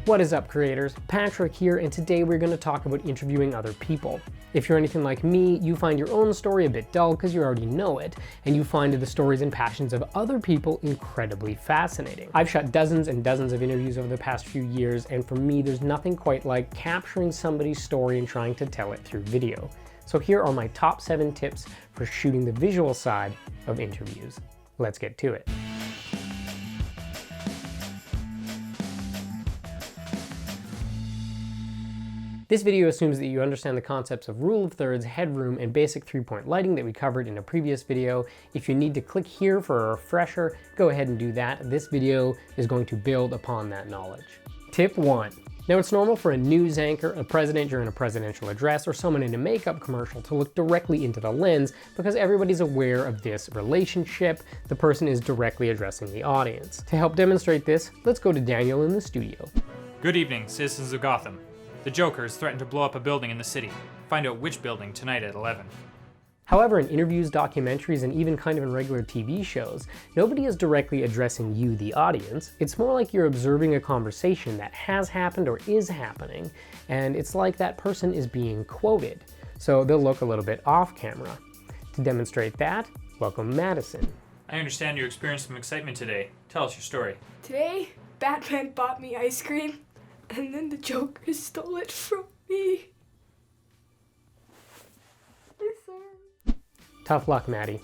What is up, creators? Patrick here, and today we're going to talk about interviewing other people. If you're anything like me, you find your own story a bit dull because you already know it, and you find the stories and passions of other people incredibly fascinating. I've shot dozens and dozens of interviews over the past few years, and for me, there's nothing quite like capturing somebody's story and trying to tell it through video. So here are my top 7 tips for shooting the visual side of interviews. Let's get to it. This video assumes that you understand the concepts of rule of thirds, headroom, and basic 3-point lighting that we covered in a previous video. If you need to click here for a refresher, go ahead and do that. This video is going to build upon that knowledge. Tip 1. Now, it's normal for a news anchor, a president during a presidential address, or someone in a makeup commercial to look directly into the lens because everybody's aware of this relationship. The person is directly addressing the audience. To help demonstrate this, let's go to Daniel in the studio. Good evening, citizens of Gotham. The Joker has threatened to blow up a building in the city. Find out which building tonight at 11. However, in interviews, documentaries, and even kind of in regular TV shows, nobody is directly addressing you, the audience. It's more like you're observing a conversation that has happened or is happening, and it's like that person is being quoted. So they'll look a little bit off camera. To demonstrate that, welcome Madison. I understand you experienced some excitement today. Tell us your story. Today, Batman bought me ice cream, and then the Joker stole it from me. I'm sorry. Tough luck, Maddie.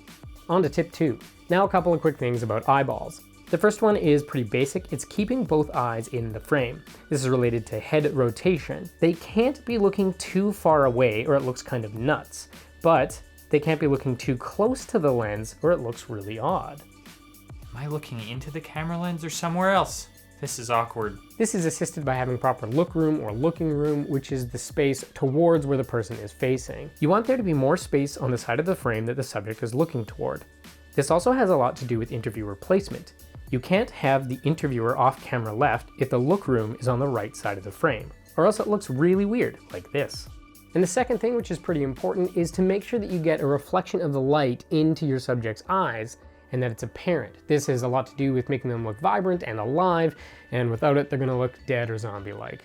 On to tip 2. Now a couple of quick things about eyeballs. The first one is pretty basic. It's keeping both eyes in the frame. This is related to head rotation. They can't be looking too far away or it looks kind of nuts, but they can't be looking too close to the lens or it looks really odd. Am I looking into the camera lens or somewhere else? This is awkward. This is assisted by having proper look room or looking room, which is the space towards where the person is facing. You want there to be more space on the side of the frame that the subject is looking toward. This also has a lot to do with interviewer placement. You can't have the interviewer off camera left if the look room is on the right side of the frame, or else it looks really weird, like this. And the second thing, which is pretty important, is to make sure that you get a reflection of the light into your subject's eyes and that it's apparent. This has a lot to do with making them look vibrant and alive, and without it, they're gonna look dead or zombie-like.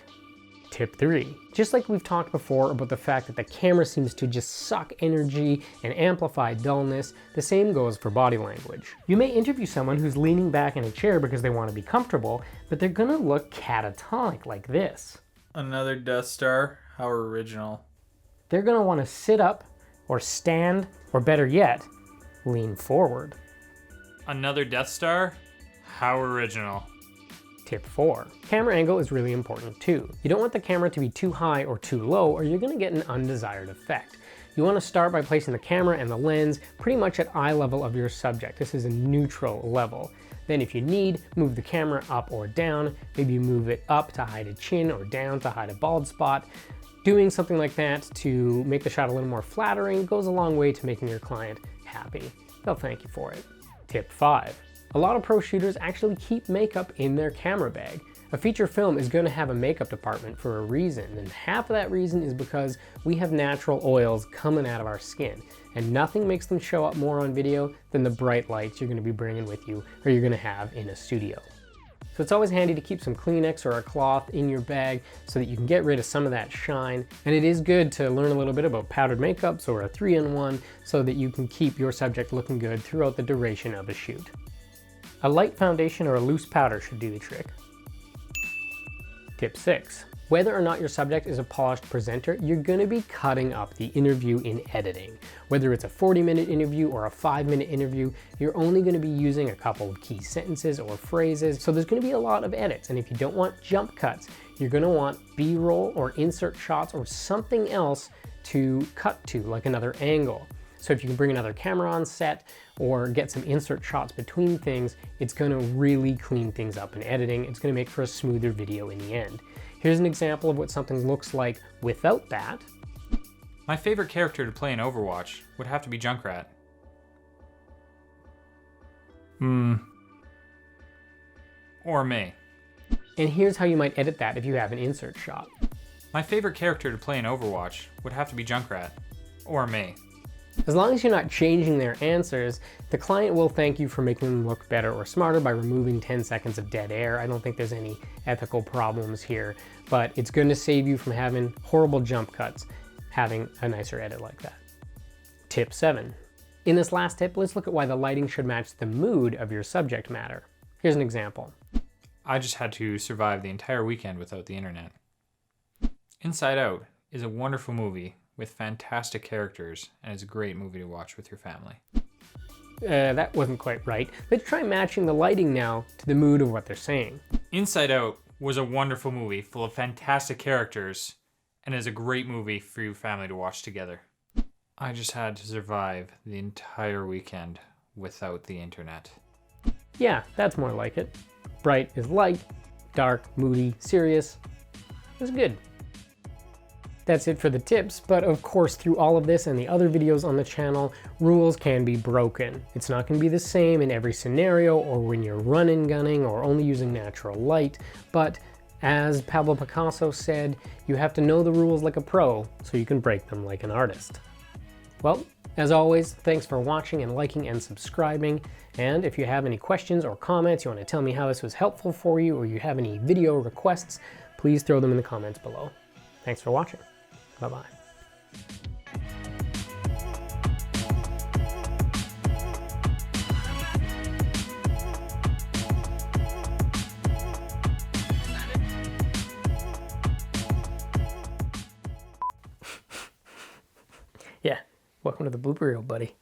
Tip 3. Just like we've talked before about the fact that the camera seems to just suck energy and amplify dullness, the same goes for body language. You may interview someone who's leaning back in a chair because they want to be comfortable, but they're gonna look catatonic like this. Another Death Star? How original. They're gonna want to sit up, or stand, or better yet, lean forward. Another Death Star? How original. Tip 4. Camera angle is really important too. You don't want the camera to be too high or too low or you're going to get an undesired effect. You want to start by placing the camera and the lens pretty much at eye level of your subject. This is a neutral level. Then if you need, move the camera up or down. Maybe move it up to hide a chin or down to hide a bald spot. Doing something like that to make the shot a little more flattering goes a long way to making your client happy. They'll thank you for it. Tip 5. A lot of pro shooters actually keep makeup in their camera bag. A feature film is going to have a makeup department for a reason, and half of that reason is because we have natural oils coming out of our skin, and nothing makes them show up more on video than the bright lights you're going to be bringing with you or you're going to have in a studio. So it's always handy to keep some Kleenex or a cloth in your bag so that you can get rid of some of that shine. And it is good to learn a little bit about powdered makeups or a 3-in-1 so that you can keep your subject looking good throughout the duration of a shoot. A light foundation or a loose powder should do the trick. Tip 6. Whether or not your subject is a polished presenter, you're going to be cutting up the interview in editing. Whether it's a 40-minute interview or a 5-minute interview, you're only going to be using a couple of key sentences or phrases, so there's going to be a lot of edits. And if you don't want jump cuts, you're going to want B-roll or insert shots or something else to cut to, like another angle. So if you can bring another camera on set or get some insert shots between things, it's going to really clean things up in editing. It's going to make for a smoother video in the end. Here's an example of what something looks like without that. My favorite character to play in Overwatch would have to be Junkrat. Or May. And here's how you might edit that if you have an insert shot. My favorite character to play in Overwatch would have to be Junkrat. Or May. As long as you're not changing their answers, the client will thank you for making them look better or smarter by removing 10 seconds of dead air. I don't think there's any ethical problems here, but it's going to save you from having horrible jump cuts, having a nicer edit like that. Tip 7. In this last tip, let's look at why the lighting should match the mood of your subject matter. Here's an example. I just had to survive the entire weekend without the internet. Inside Out is a wonderful movie with fantastic characters, and it's a great movie to watch with your family. That wasn't quite right. Let's try matching the lighting now to the mood of what they're saying. Inside Out was a wonderful movie full of fantastic characters, and is a great movie for your family to watch together. I just had to survive the entire weekend without the internet. Yeah, that's more like it. Bright is light, dark, moody, serious. It's good. That's it for the tips, but of course through all of this and the other videos on the channel, rules can be broken. It's not going to be the same in every scenario or when you're run and gunning or only using natural light, but as Pablo Picasso said, you have to know the rules like a pro so you can break them like an artist. Well, as always, thanks for watching and liking and subscribing, and if you have any questions or comments, you want to tell me how this was helpful for you, or you have any video requests, please throw them in the comments below. Thanks for watching. Bye-bye. Yeah, welcome to the blooper reel, buddy.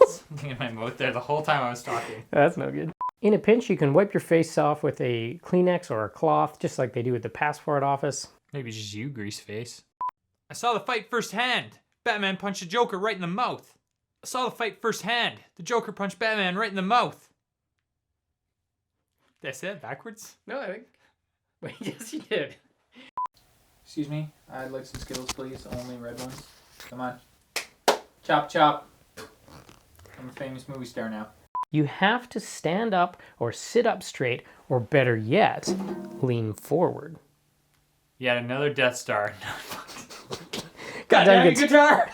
Something in my mouth there the whole time I was talking. That's no good. In a pinch, you can wipe your face off with a Kleenex or a cloth, just like they do at the passport office. Maybe just you, grease face. I saw the fight firsthand. Batman punched the Joker right in the mouth. I saw the fight firsthand. The Joker punched Batman right in the mouth. Did I say that backwards? No, I think... Wait, yes you did. Excuse me, I'd like some Skittles, please. Only red ones. Come on. Chop, chop. I'm a famous movie star now. You have to stand up or sit up straight, or better yet, lean forward. Yet another Death Star. Goddamn guitar!